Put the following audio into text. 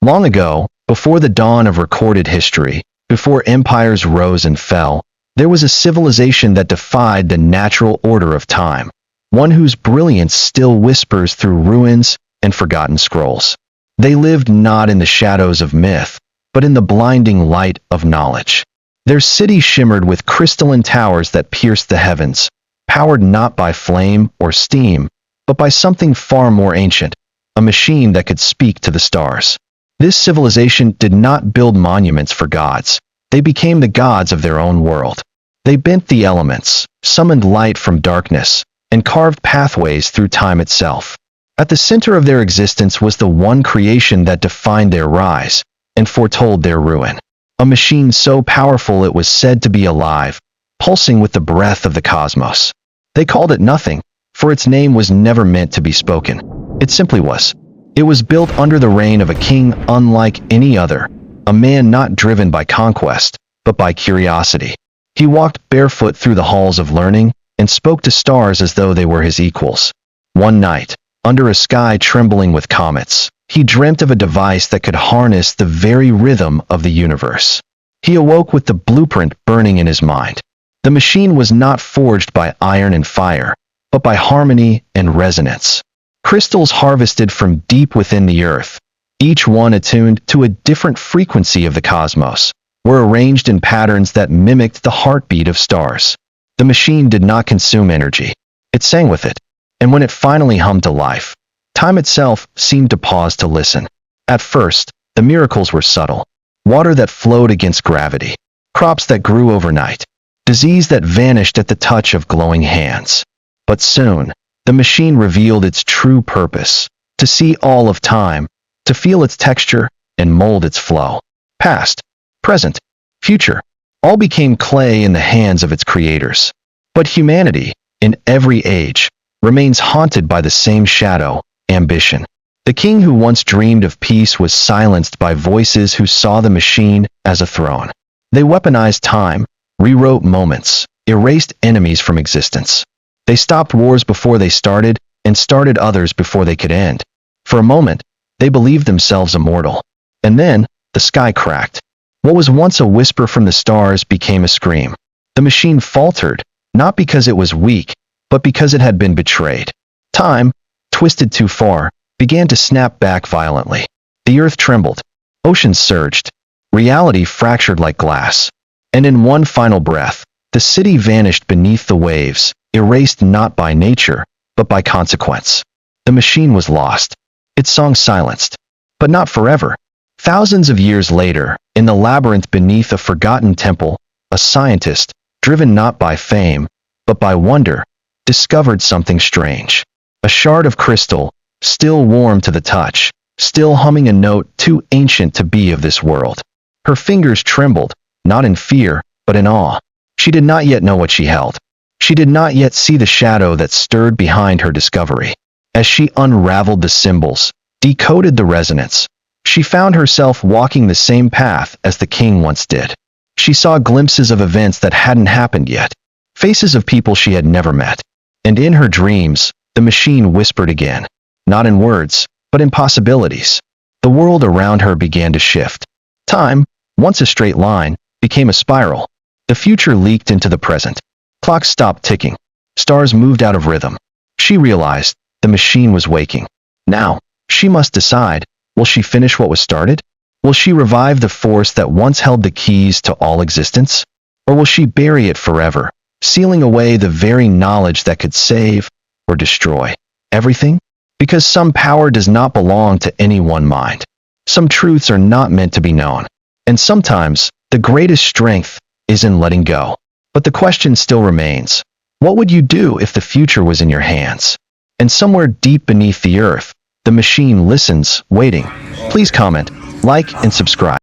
Long ago, before the dawn of recorded history, before empires rose and fell, there was a civilization that defied the natural order of time, one whose brilliance still whispers through ruins and forgotten scrolls. They lived not in the shadows of myth, but in the blinding light of knowledge. Their city shimmered with crystalline towers that pierced the heavens, powered not by flame or steam, but by something far more ancient, a machine that could speak to the stars. This civilization did not build monuments for gods. They became the gods of their own world. They bent the elements, summoned light from darkness, and carved pathways through time itself. At the center of their existence was the one creation that defined their rise and foretold their ruin. A machine so powerful it was said to be alive, pulsing with the breath of the cosmos. They called it nothing, for its name was never meant to be spoken. It simply was. It was built under the reign of a king unlike any other, a man not driven by conquest, but by curiosity. He walked barefoot through the halls of learning and spoke to stars as though they were his equals. One night, under a sky trembling with comets, he dreamt of a device that could harness the very rhythm of the universe. He awoke with the blueprint burning in his mind. The machine was not forged by iron and fire, but by harmony and resonance. Crystals harvested from deep within the earth, each one attuned to a different frequency of the cosmos, were arranged in patterns that mimicked the heartbeat of stars. The machine did not consume energy. It sang with it, and when it finally hummed to life, time itself seemed to pause to listen. At first, the miracles were subtle. Water that flowed against gravity, crops that grew overnight, disease that vanished at the touch of glowing hands. But soon, the machine revealed its true purpose, to see all of time, to feel its texture and mold its flow. Past, present, future, all became clay in the hands of its creators. But humanity, in every age, remains haunted by the same shadow, ambition. The king who once dreamed of peace was silenced by voices who saw the machine as a throne. They weaponized time, rewrote moments, erased enemies from existence. They stopped wars before they started, and started others before they could end. For a moment, they believed themselves immortal. And then, the sky cracked. What was once a whisper from the stars became a scream. The machine faltered, not because it was weak, but because it had been betrayed. Time, twisted too far, began to snap back violently. The earth trembled. Oceans surged. Reality fractured like glass. And in one final breath, the city vanished beneath the waves, erased not by nature, but by consequence. The machine was lost. Its song silenced. But not forever. Thousands of years later, in the labyrinth beneath a forgotten temple, a scientist, driven not by fame, but by wonder, discovered something strange. A shard of crystal, still warm to the touch, still humming a note too ancient to be of this world. Her fingers trembled, not in fear, but in awe. She did not yet know what she held. She did not yet see the shadow that stirred behind her discovery. As she unraveled the symbols, decoded the resonance, she found herself walking the same path as the king once did. She saw glimpses of events that hadn't happened yet, faces of people she had never met. And in her dreams, the machine whispered again, not in words, but in possibilities. The world around her began to shift. Time, once a straight line, became a spiral. The future leaked into the present. Clocks stopped ticking. Stars moved out of rhythm. She realized the machine was waking. Now, she must decide, will she finish what was started? Will she revive the force that once held the keys to all existence? Or will she bury it forever, sealing away the very knowledge that could save or destroy everything? Because some power does not belong to any one mind. Some truths are not meant to be known. And sometimes, the greatest strength is in letting go. But the question still remains, what would you do if the future was in your hands? And somewhere deep beneath the earth, the machine listens, waiting. Please comment, like, and subscribe.